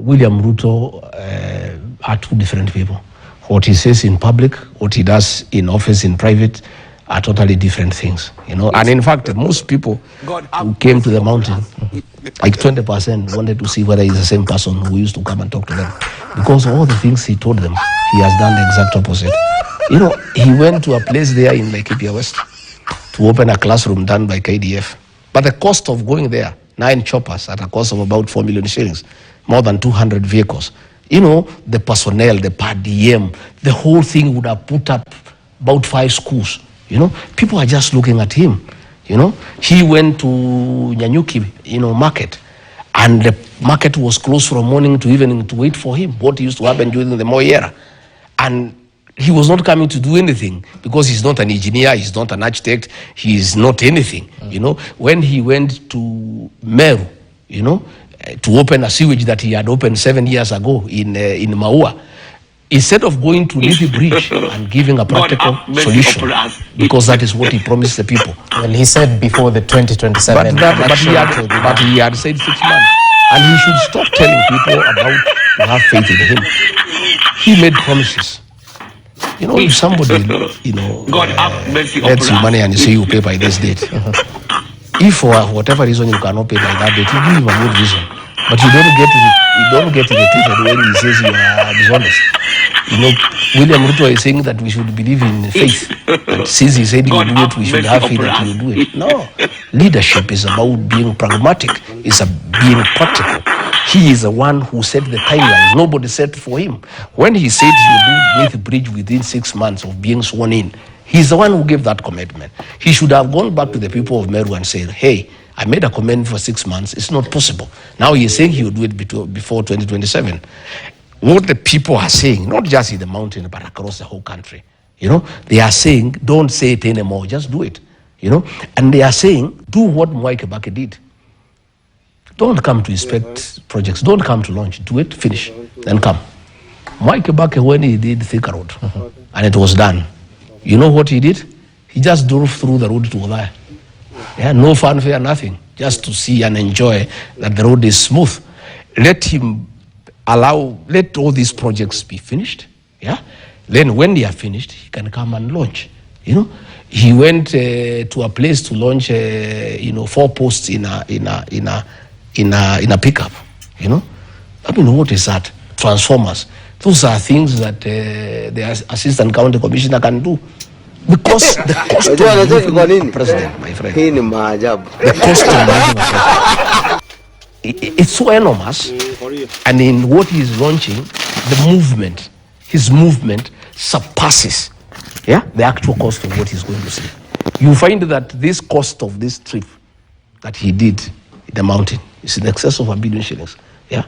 William Ruto are two different people. What he says in public, what he does in office, in private, are totally different things, you know. And in fact, most people who came to the mountain, like 20%, wanted to see whether he's the same person who used to come and talk to them. Because all the things he told them, he has done the exact opposite. You know, he went to a place there in Laikipia West to open a classroom done by KDF. But the cost of going there, 9 choppers at a cost of about 4 million shillings, more than 200 vehicles. You know, the personnel, the per diem, the whole thing would have put up about 5 schools. You know, people are just looking at him. You know, he went to Nyanyuki, you know, market, and the market was closed from morning to evening to wait for him. What used to happen during the Moi era. And he was not coming to do anything because he's not an engineer, he's not an architect, he is not anything. You know, when he went to Meru, you know, to open a sewage that he had opened 7 years ago in Maua, instead of going to Nithi Bridge and giving a practical solution, because that is what he promised the people. Well, he said before the 2027 but he had said 6 months. And he should stop telling people about to have faith in him. He made promises. You know, if somebody, you know, lets you money and you say you pay by this date, if for whatever reason you cannot pay by that date, you give him a good reason. But you don't get irritated when he says you are dishonest. You know, William Ruto is saying that we should believe in faith. And since he said he will do it, we should have faith that he will do it. No. Leadership is about being pragmatic. It's being practical. He is the one who set the timelines. Nobody set for him. When he said he will do Nithi Bridge within 6 months of being sworn in, he's the one who gave that commitment. He should have gone back to the people of Meru and said, hey, I made a commitment for 6 months. It's not possible. Now he's saying he will do it before 2027. What the people are saying, not just in the mountain, but across the whole country, you know, they are saying, don't say it anymore, just do it, you know. And they are saying, do what Mwai Kibaki did. Don't come to inspect projects. Don't come to launch. Do it, finish, then come. Mwai Kibaki, when he did Thika Road, and it was done, you know what he did? He just drove through the road to Othaya. Yeah, no fanfare, nothing. Just to see and enjoy that the road is smooth. Let all these projects be finished. Yeah. Then when they are finished, he can come and launch. You know, he went to a place to launch, 4 posts in a pickup. You know, I mean, what is that? Transformers. Those are things that the assistant county commissioner can do. Because the cost of moving a president, my friend, Hii Ni Maajabu. the cost of moving a president, it's so enormous. And in what he is launching, his movement surpasses, the actual cost of what he's going to see. You find that this cost of this trip that he did in the mountain is in excess of 1 billion shillings. Yeah.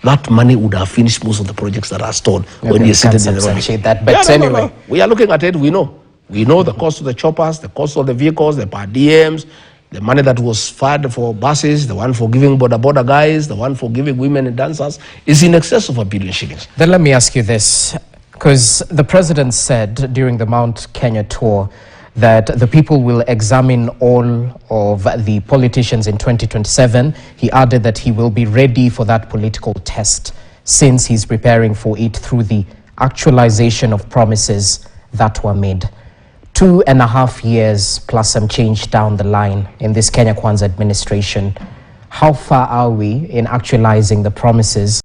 That money would have finished most of the projects that are stored when you're sitting in the road. But anyway, we are looking at it, we know. We know the cost of the choppers, the cost of the vehicles, the per diems, the money that was fed for buses, the one for giving border guys, the one for giving women and dancers is in excess of 1 billion shillings. Then let me ask you this, because the president said during the Mount Kenya tour that the people will examine all of the politicians in 2027. He added that he will be ready for that political test since he's preparing for it through the actualization of promises that were made. 2.5 years plus some change down the line in this Kenya Kwanza administration. How far are we in actualizing the promises